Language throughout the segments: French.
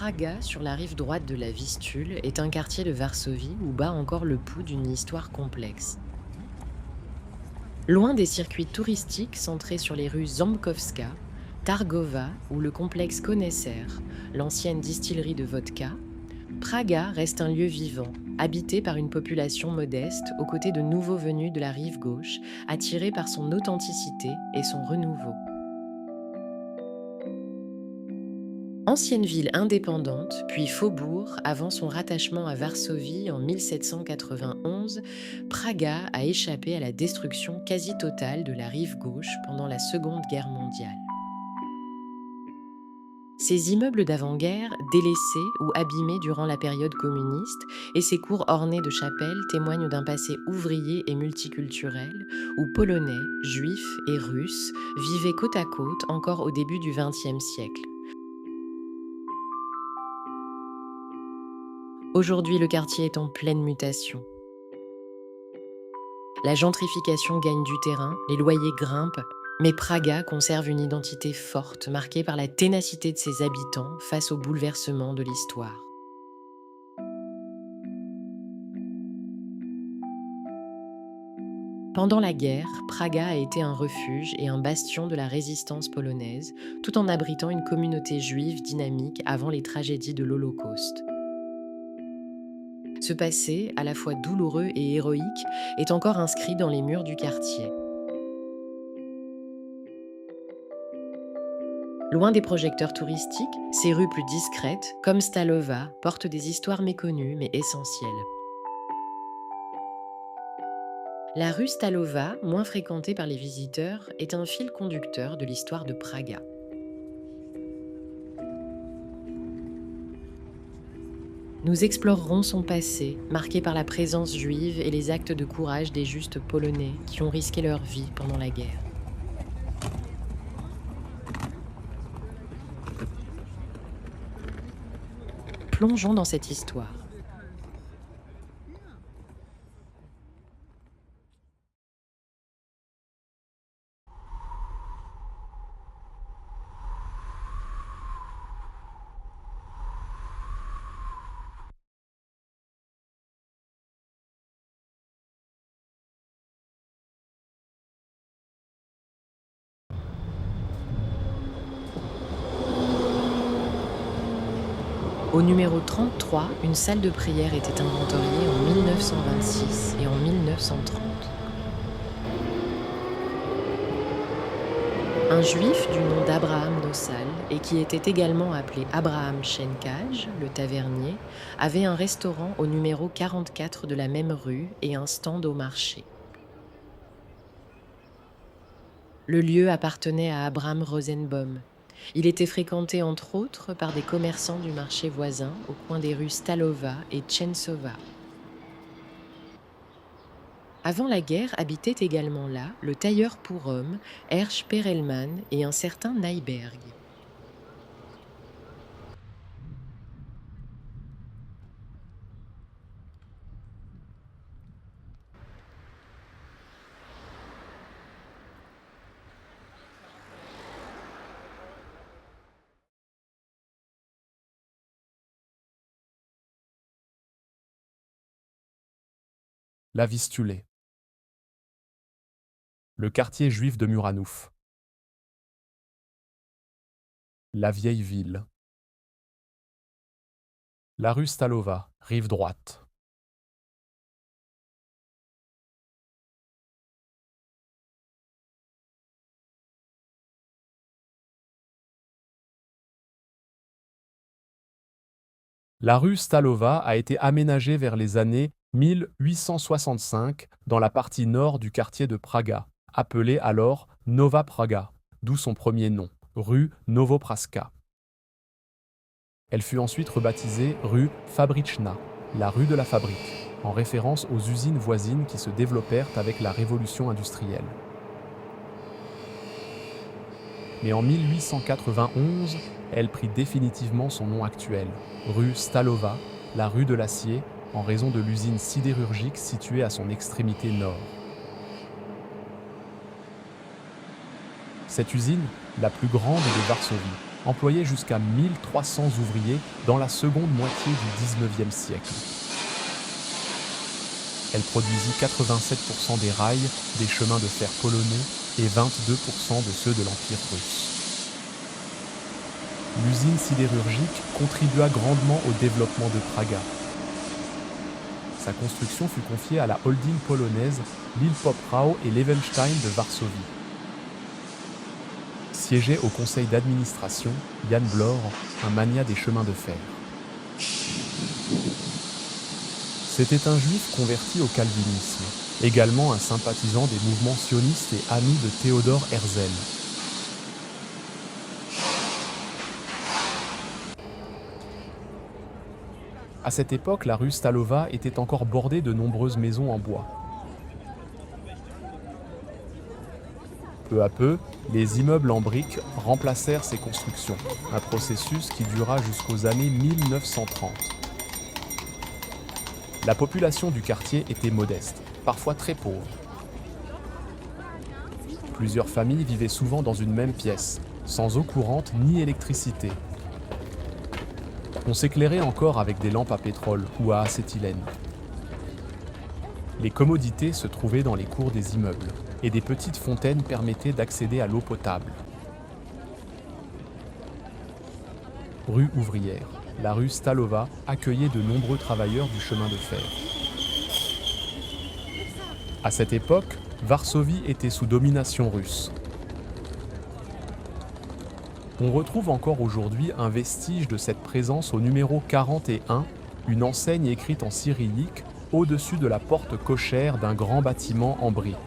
Praga, sur la rive droite de la Vistule, est un quartier de Varsovie où bat encore le pouls d'une histoire complexe. Loin des circuits touristiques centrés sur les rues Ząbkowska, Targowa ou le complexe Koneser, l'ancienne distillerie de vodka, Praga reste un lieu vivant, habité par une population modeste aux côtés de nouveaux venus de la rive gauche, attirés par son authenticité et son renouveau. Ancienne ville indépendante, puis faubourg avant son rattachement à Varsovie en 1791, Praga a échappé à la destruction quasi totale de la rive gauche pendant la Seconde Guerre mondiale. Ses immeubles d'avant-guerre, délaissés ou abîmés durant la période communiste, et ses cours ornées de chapelles témoignent d'un passé ouvrier et multiculturel, où Polonais, Juifs et Russes vivaient côte à côte encore au début du XXe siècle. Aujourd'hui, le quartier est en pleine mutation. La gentrification gagne du terrain, les loyers grimpent, mais Praga conserve une identité forte, marquée par la ténacité de ses habitants face aux bouleversements de l'histoire. Pendant la guerre, Praga a été un refuge et un bastion de la résistance polonaise, tout en abritant une communauté juive dynamique avant les tragédies de l'Holocauste. Ce passé, à la fois douloureux et héroïque, est encore inscrit dans les murs du quartier. Loin des projecteurs touristiques, ces rues plus discrètes, comme Stalova, portent des histoires méconnues mais essentielles. La rue Stalova, moins fréquentée par les visiteurs, est un fil conducteur de l'histoire de Praga. Nous explorerons son passé, marqué par la présence juive et les actes de courage des justes polonais qui ont risqué leur vie pendant la guerre. Plongeons dans cette histoire. Au numéro 33, une salle de prière était inventoriée en 1926 et en 1930. Un juif du nom d'Abraham Nossal, et qui était également appelé Abraham Shenkaj, le tavernier, avait un restaurant au numéro 44 de la même rue et un stand au marché. Le lieu appartenait à Abraham Rosenbaum. Il était fréquenté entre autres par des commerçants du marché voisin au coin des rues Stalova et Tchensova. Avant la guerre habitaient également là le tailleur pour hommes Hersch Perelman et un certain Nyberg. La Vistule. Le quartier juif de Muranouf. La vieille ville. La rue Stalova, rive droite. La rue Stalova a été aménagée vers les années 1865 dans la partie nord du quartier de Praga, appelée alors Nova Praga, d'où son premier nom, rue Nowopraska. Elle fut ensuite rebaptisée rue Fabriczna, la rue de la fabrique, en référence aux usines voisines qui se développèrent avec la révolution industrielle. Mais en 1891, elle prit définitivement son nom actuel, rue Stalova, la rue de l'acier, en raison de l'usine sidérurgique située à son extrémité nord. Cette usine, la plus grande de Varsovie, employait jusqu'à 1300 ouvriers dans la seconde moitié du XIXe siècle. Elle produisit 87% des rails des chemins de fer polonais et 22% de ceux de l'Empire russe. L'usine sidérurgique contribua grandement au développement de Praga. Sa construction fut confiée à la holding polonaise Lil-Poprał et Levenstein de Varsovie. Siégeait au conseil d'administration Jan Blor, un magnat des chemins de fer. C'était un juif converti au calvinisme, également un sympathisant des mouvements sionistes et ami de Théodore Herzl. À cette époque, la rue Stalowa était encore bordée de nombreuses maisons en bois. Peu à peu, les immeubles en briques remplacèrent ces constructions, un processus qui dura jusqu'aux années 1930. La population du quartier était modeste, parfois très pauvre. Plusieurs familles vivaient souvent dans une même pièce, sans eau courante ni électricité. On s'éclairait encore avec des lampes à pétrole ou à acétylène. Les commodités se trouvaient dans les cours des immeubles, et des petites fontaines permettaient d'accéder à l'eau potable. Rue ouvrière, la rue Stalowa accueillait de nombreux travailleurs du chemin de fer. À cette époque, Varsovie était sous domination russe. On retrouve encore aujourd'hui un vestige de cette présence au numéro 41, une enseigne écrite en cyrillique au-dessus de la porte cochère d'un grand bâtiment en briques.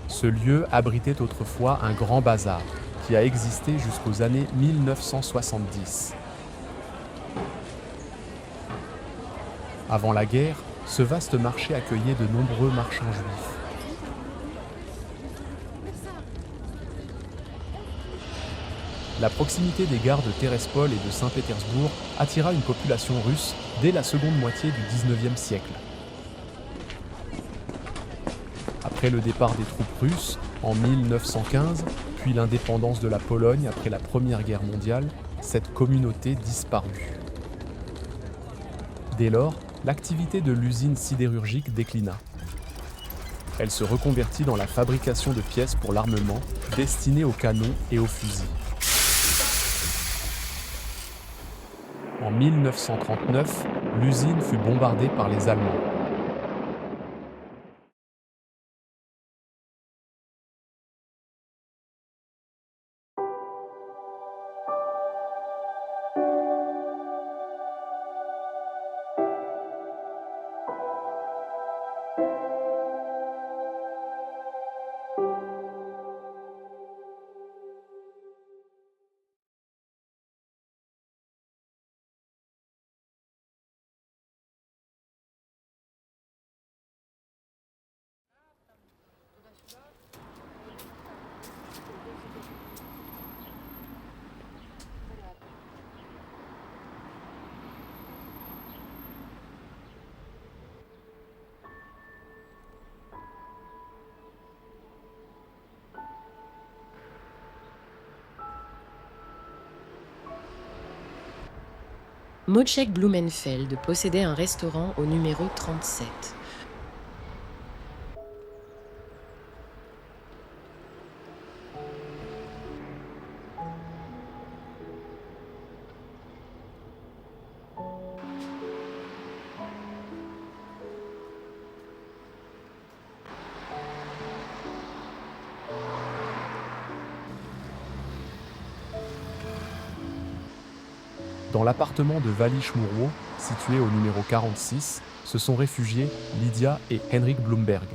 Ce lieu abritait autrefois un grand bazar qui a existé jusqu'aux années 1970. Avant la guerre, ce vaste marché accueillait de nombreux marchands juifs. La proximité des gares de Terespol et de Saint-Pétersbourg attira une population russe dès la seconde moitié du XIXe siècle. Après le départ des troupes russes, en 1915, puis l'indépendance de la Pologne après la Première Guerre mondiale, cette communauté disparut. Dès lors, l'activité de l'usine sidérurgique déclina. Elle se reconvertit dans la fabrication de pièces pour l'armement, destinées aux canons et aux fusils. En 1939, l'usine fut bombardée par les Allemands. Moczek Blumenfeld possédait un restaurant au numéro 37. Dans l'appartement de Wally-Schmurło, situé au numéro 46, se sont réfugiés Lydia et Henrik Blumberg.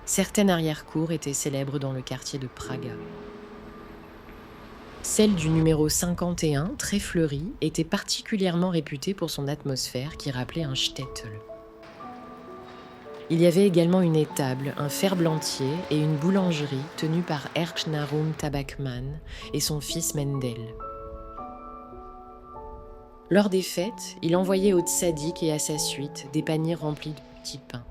Certaines arrière-cours étaient célèbres dans le quartier de Praga. Celle du numéro 51, très fleurie, était particulièrement réputée pour son atmosphère qui rappelait un shtetl. Il y avait également une étable, un ferblantier et une boulangerie tenue par Ernst Narum Tabakman et son fils Mendel. Lors des fêtes, il envoyait au tzaddik et à sa suite des paniers remplis de petits pains.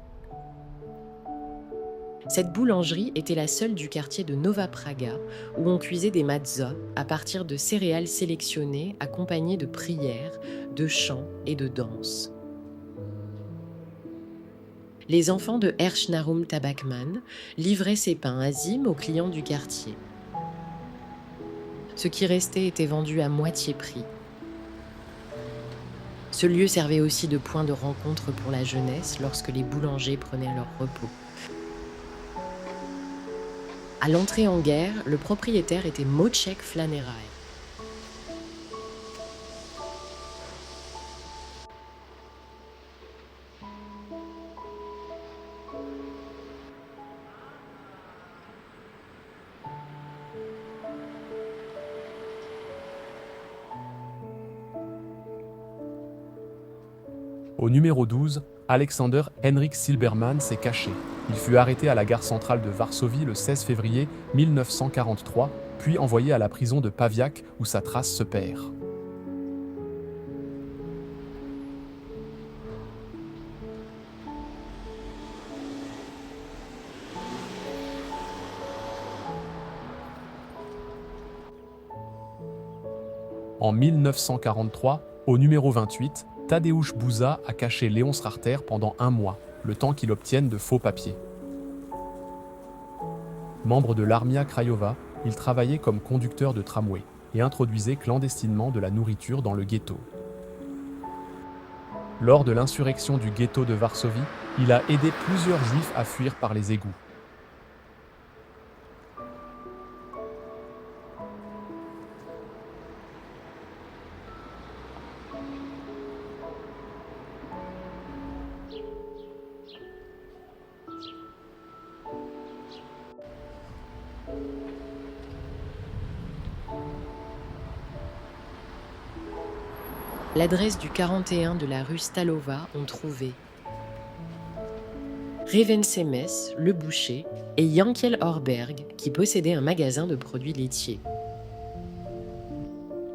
Cette boulangerie était la seule du quartier de Nova Praga où on cuisait des matzahs à partir de céréales sélectionnées accompagnées de prières, de chants et de danses. Les enfants de Hersh Nahum Tabakman livraient ces pains azimes aux clients du quartier. Ce qui restait était vendu à moitié prix. Ce lieu servait aussi de point de rencontre pour la jeunesse lorsque les boulangers prenaient leur repos. À l'entrée en guerre, le propriétaire était Moczek Flanerai. Au numéro 12, Alexander Henrik Silbermann s'est caché. Il fut arrêté à la gare centrale de Varsovie le 16 février 1943, puis envoyé à la prison de Pawiak où sa trace se perd. En 1943, au numéro 28, Tadeusz Bouza a caché Léon Srarter pendant 1 mois, le temps qu'il obtienne de faux papiers. Membre de l'Armia Krajowa, il travaillait comme conducteur de tramway et introduisait clandestinement de la nourriture dans le ghetto. Lors de l'insurrection du ghetto de Varsovie, il a aidé plusieurs juifs à fuir par les égouts. L'adresse du 41 de la rue Stalova ont trouvé Revensemes, le boucher, et Yankel Horberg, qui possédait un magasin de produits laitiers.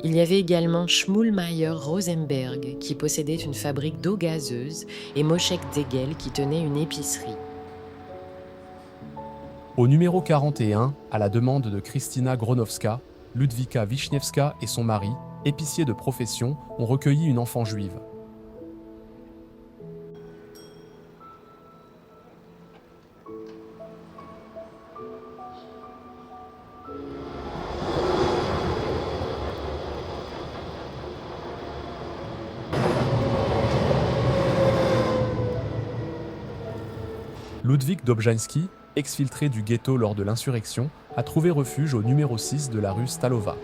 Il y avait également Schmulmeier Rosenberg, qui possédait une fabrique d'eau gazeuse, et Moshek Degel, qui tenait une épicerie. Au numéro 41, à la demande de Kristina Gronowska, Ludwika Wiśniewska et son mari, épiciers de profession, ont recueilli une enfant juive. Ludwik Dobrzański, exfiltré du ghetto lors de l'insurrection, a trouvé refuge au numéro 6 de la rue Stalova.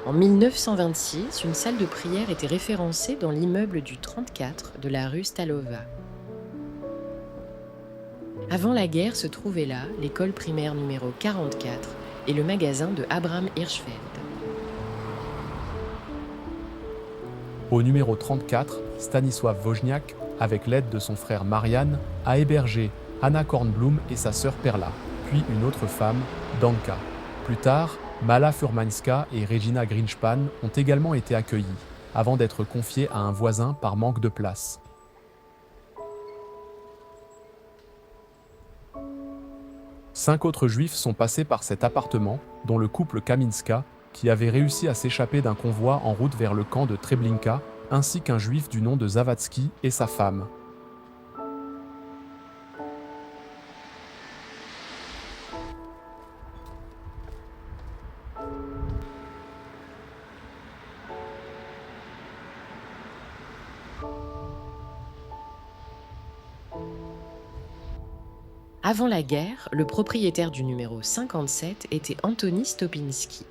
En 1926, une salle de prière était référencée dans l'immeuble du 34 de la rue Stalova. Avant la guerre se trouvaient là l'école primaire numéro 44 et le magasin de Abraham Hirschfeld. Au numéro 34, Stanisław Woźniak, avec l'aide de son frère Marian, a hébergé Anna Kornblum et sa sœur Perla, puis une autre femme, Danka. Plus tard, Mala Furmańska et Regina Greenspan ont également été accueillis, avant d'être confiés à un voisin par manque de place. Cinq autres juifs sont passés par cet appartement, dont le couple Kaminska, qui avait réussi à s'échapper d'un convoi en route vers le camp de Treblinka, ainsi qu'un juif du nom de Zawadzki et sa femme. Avant la guerre, le propriétaire du numéro 57 était Antoni Stopinski.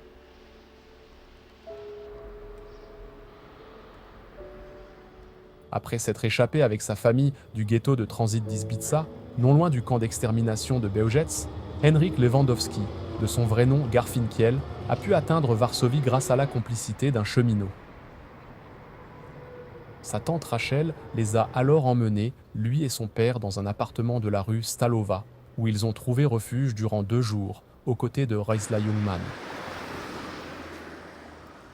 Après s'être échappé avec sa famille du ghetto de transit d'Izbica, non loin du camp d'extermination de Bełżec, Henryk Lewandowski, de son vrai nom Garfinkiel, a pu atteindre Varsovie grâce à la complicité d'un cheminot. Sa tante Rachel les a alors emmenés, lui et son père, dans un appartement de la rue Stalowa, où ils ont trouvé refuge durant 2 jours, aux côtés de Reisla Jungmann.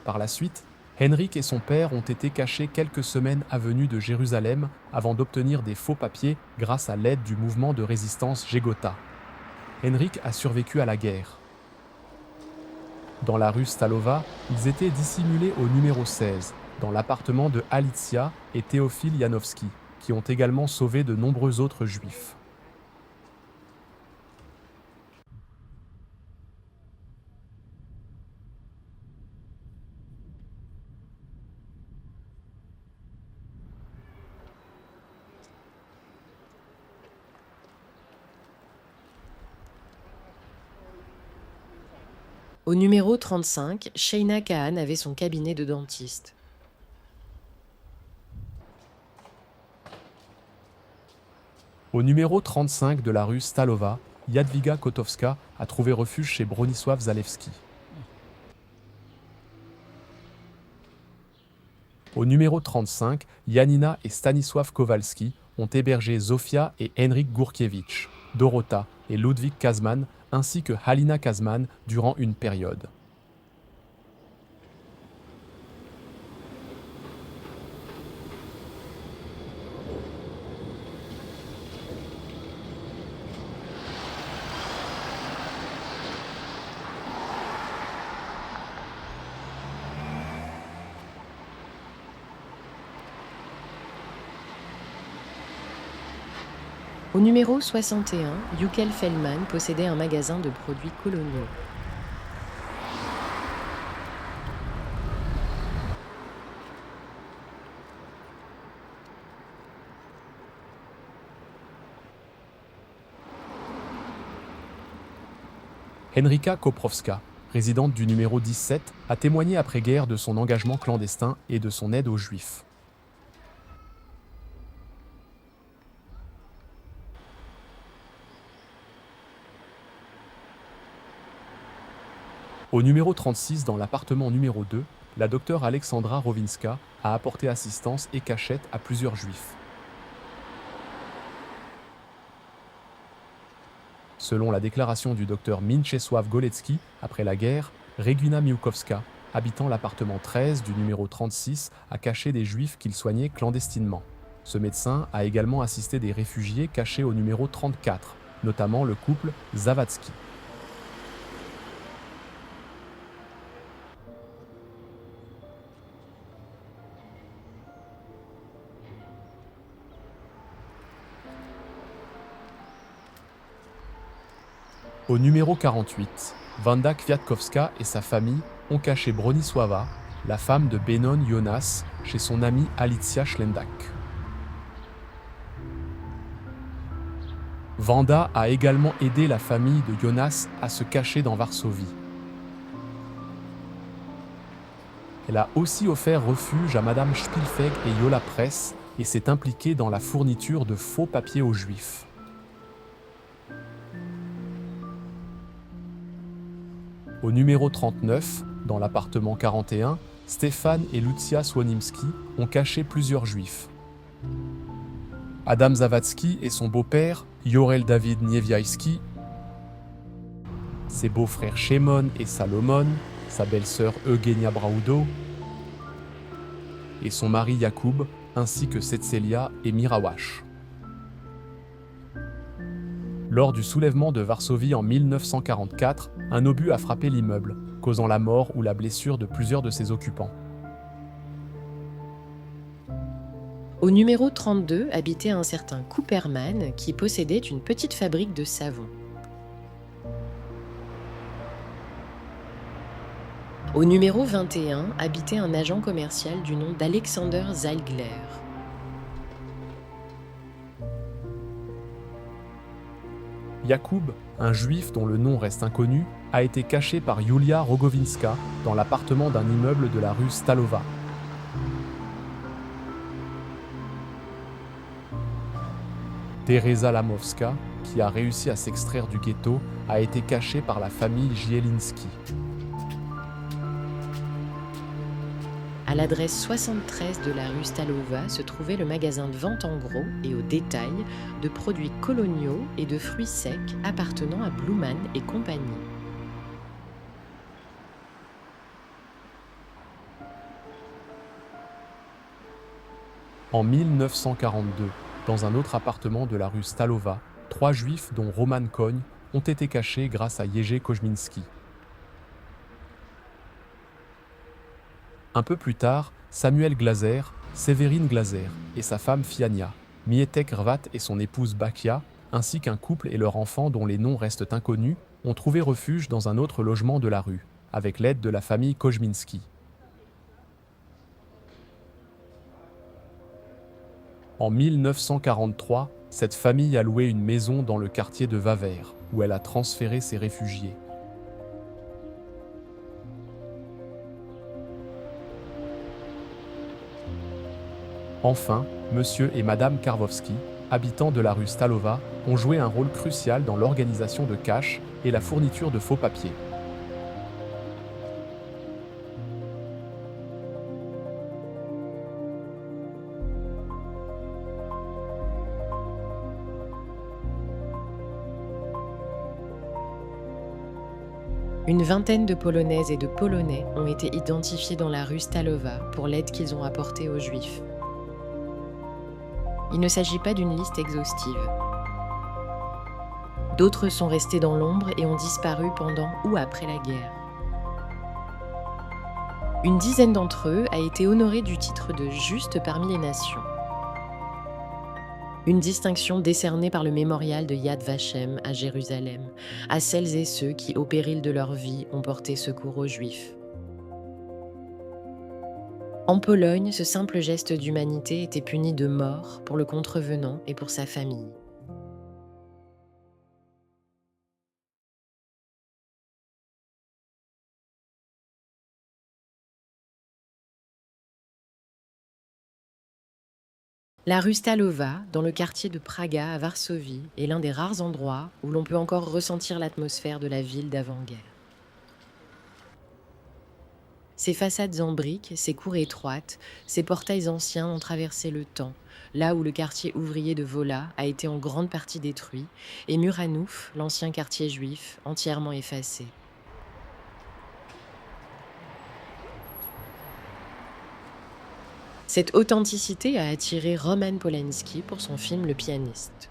Par la suite, Henryk et son père ont été cachés quelques semaines avenue de Jérusalem avant d'obtenir des faux papiers grâce à l'aide du mouvement de résistance Jegota. Henryk a survécu à la guerre. Dans la rue Stalowa, ils étaient dissimulés au numéro 16, dans l'appartement de Alicja et Théophile Janowski, qui ont également sauvé de nombreux autres juifs. Au numéro 35, Sheina Kahan avait son cabinet de dentiste. Au numéro 35 de la rue Stalowa, Jadwiga Kotowska a trouvé refuge chez Bronisław Zalewski. Au numéro 35, Janina et Stanisław Kowalski ont hébergé Zofia et Henryk Górkiewicz, Dorota et Ludwik Kazman, ainsi que Halina Kazman durant une période. Au numéro 61, Yukel Feldman possédait un magasin de produits coloniaux. Henryka Koprowska, résidente du numéro 17, a témoigné après-guerre de son engagement clandestin et de son aide aux Juifs. Au numéro 36, dans l'appartement numéro 2, la docteure Alexandra Rowinska a apporté assistance et cachette à plusieurs Juifs. Selon la déclaration du docteur Mieczysław Golecki, après la guerre, Regina Miłkowska, habitant l'appartement 13 du numéro 36, a caché des Juifs qu'il soignait clandestinement. Ce médecin a également assisté des réfugiés cachés au numéro 34, notamment le couple Zawadzki. Au numéro 48, Wanda Kwiatkowska et sa famille ont caché Bronisława, la femme de Benon Jonas, chez son amie Alicja Schlendak. Wanda a également aidé la famille de Jonas à se cacher dans Varsovie. Elle a aussi offert refuge à Madame Spielfeg et Yola Press et s'est impliquée dans la fourniture de faux papiers aux Juifs. Au numéro 39, dans l'appartement 41, Stéphane et Lucja Słonimski ont caché plusieurs Juifs. Adam Zawadzki et son beau-père, Yorel David Niewiajski, ses beaux-frères Shimon et Salomon, sa belle-sœur Eugenia Braudo, et son mari Yacoub, ainsi que Setselia et Mirawash. Lors du soulèvement de Varsovie en 1944, un obus a frappé l'immeuble, causant la mort ou la blessure de plusieurs de ses occupants. Au numéro 32 habitait un certain Cooperman qui possédait une petite fabrique de savon. Au numéro 21 habitait un agent commercial du nom d'Alexander Zeigler. Yacoub, un juif dont le nom reste inconnu, a été caché par Yulia Rogowinska dans l'appartement d'un immeuble de la rue Stalowa. Teresa Lamowska, qui a réussi à s'extraire du ghetto, a été cachée par la famille Zielinski. À l'adresse 73 de la rue Stalova se trouvait le magasin de vente en gros et au détail de produits coloniaux et de fruits secs appartenant à Bluman et compagnie. En 1942, dans un autre appartement de la rue Stalova, 3 juifs, dont Roman Kogne, ont été cachés grâce à Jerzy Koźmiński. Un peu plus tard, Samuel Glaser, Séverine Glaser et sa femme Fiania, Mietek Hrvat et son épouse Bakia, ainsi qu'un couple et leur enfant dont les noms restent inconnus, ont trouvé refuge dans un autre logement de la rue, avec l'aide de la famille Koźmiński. En 1943, cette famille a loué une maison dans le quartier de Waver, où elle a transféré ses réfugiés. Enfin, Monsieur et Madame Karwowski, habitants de la rue Stalova, ont joué un rôle crucial dans l'organisation de caches et la fourniture de faux papiers. Une vingtaine de Polonaises et de Polonais ont été identifiés dans la rue Stalova pour l'aide qu'ils ont apportée aux Juifs. Il ne s'agit pas d'une liste exhaustive. D'autres sont restés dans l'ombre et ont disparu pendant ou après la guerre. Une dizaine d'entre eux a été honorée du titre de Juste parmi les nations. Une distinction décernée par le mémorial de Yad Vashem à Jérusalem, à celles et ceux qui, au péril de leur vie, ont porté secours aux Juifs. En Pologne, ce simple geste d'humanité était puni de mort pour le contrevenant et pour sa famille. La rue Stalova, dans le quartier de Praga à Varsovie, est l'un des rares endroits où l'on peut encore ressentir l'atmosphère de la ville d'avant-guerre. Ses façades en briques, ses cours étroites, ses portails anciens ont traversé le temps, là où le quartier ouvrier de Wola a été en grande partie détruit, et Muranouf, l'ancien quartier juif, entièrement effacé. Cette authenticité a attiré Roman Polanski pour son film Le pianiste.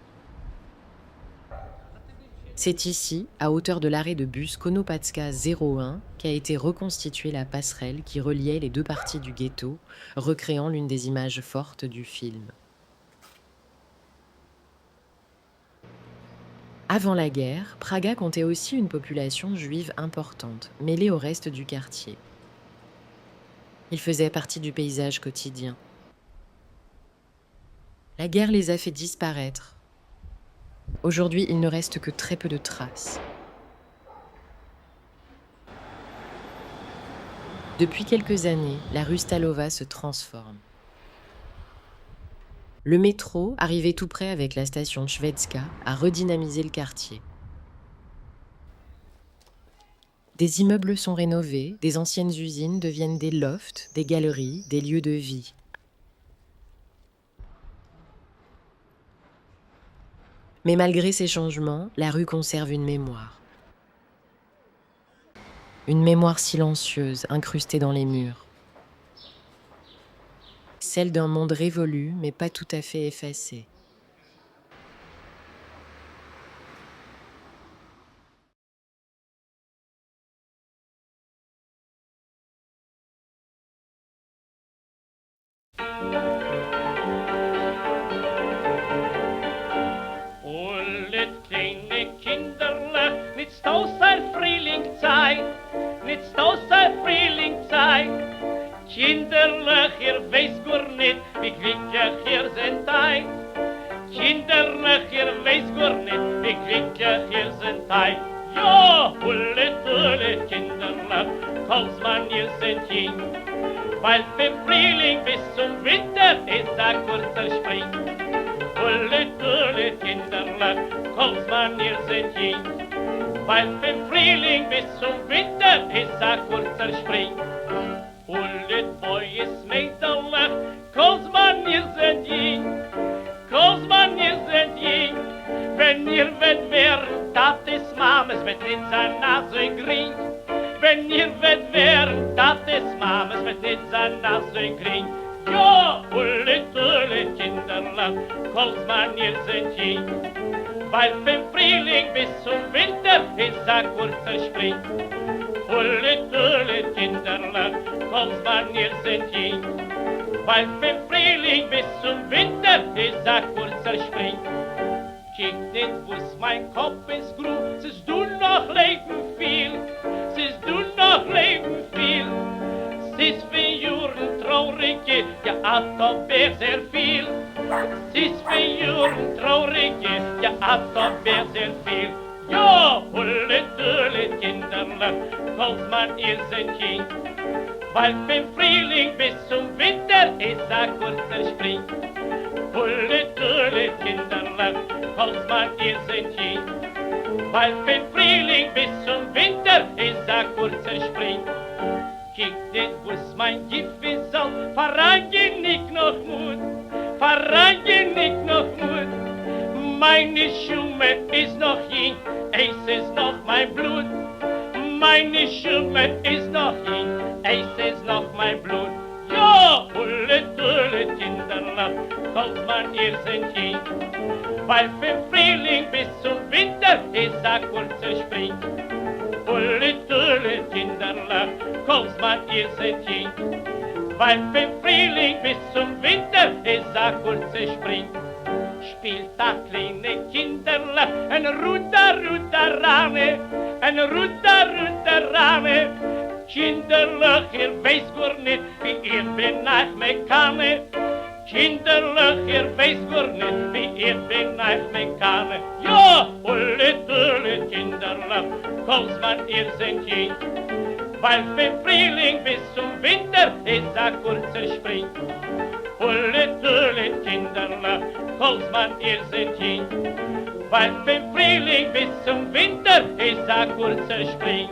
C'est ici, à hauteur de l'arrêt de bus Konopatska 01, qu'a été reconstituée la passerelle qui reliait les deux parties du ghetto, recréant l'une des images fortes du film. Avant la guerre, Praga comptait aussi une population juive importante, mêlée au reste du quartier. Il faisait partie du paysage quotidien. La guerre les a fait disparaître. Aujourd'hui, il ne reste que très peu de traces. Depuis quelques années, la rue Stalova se transforme. Le métro, arrivé tout près avec la station Szwedzka, a redynamisé le quartier. Des immeubles sont rénovés, des anciennes usines deviennent des lofts, des galeries, des lieux de vie. Mais malgré ces changements, la rue conserve une mémoire. Une mémoire silencieuse, incrustée dans les murs. Celle d'un monde révolu, mais pas tout à fait effacé. Kinderlich, ihr weiß gar nicht, wie glücklich ihr seid ein. Kinderlich, ihr weiß gar nicht, wie glücklich ihr seid ein. Ja, hulle, kinderlich, als man ihr seid hin. Weil für Frühling bis zum Winter ist ein kurzer Spring. Hulle, kinderlich, kommt's man ihr sind hin. Weil vom Frühling bis zum Winter ist ein kurzer Spring. Hullet boyes mädelig, kommt's man ihr sind hin. Kommt's man ihr sind hin. Wenn ihr wird werden, Tates Mames wird nicht sein Nase grün. Wenn ihr wird werden, Tates Mames wird nicht sein Nase grün. Ja, hullet kinderlich, kommt's man ihr sind hin. Weil vom Frühling bis zum Winter ist ein kurzer Spring. Hullet kinderlich, kommt's man ihr sind hin. Weil vom Frühling bis zum Winter ist ein kurzer Spring. Kiek nicht, wo's mein Kopf ist grün, siehst du noch Leben viel, siehst du noch Leben viel. Siehst für Juren traurige, ja hat doch sehr viel. Siehst für Juren traurige, ja hat doch sehr viel. Ja, hullet kinderlich, kommt's man ihr sind hin. Weil vom Frühling bis zum Winter ist ein kurzer Spring. Hullet kinderlich, kommt's man ihr sind hin. Weil vom Frühling bis zum Winter ist ein kurzer Spring. Kiek nicht, wo's mein Gift ist auf, verrange nicht noch Mut, verrange nicht noch Mut. Meine Schumme ist noch hin, es ist noch mein Blut. Meine Schumme ist noch hin, es ist noch mein Blut. Ja, hullet kinderlich, kommt's man ihr sind hin. Weil vom Frühling bis zum Winter ist ein kurzer Spring. Hullet kinderlich, kommt's man ihr sind hin. Weil vom Frühling bis zum Winter ist ein kurzer Spring. Spielt a kleine Kinderlich ein Ruderane, ein Ruderane. Kinderlich, ihr weiß gar nicht, wie ihr bin nach Mekane. Kinderlich, ihr weiß gar nicht, wie ihr bin nach Mekane. Ja, hullet kinderlich, kommt's man ihr sind hin. Weil vom Frühling bis zum Winter ist ein kurzer Spring. Hullet kinderlich, kommt's man ihr sind hin. Weil vom Frühling bis zum Winter ist ein kurzer Spring.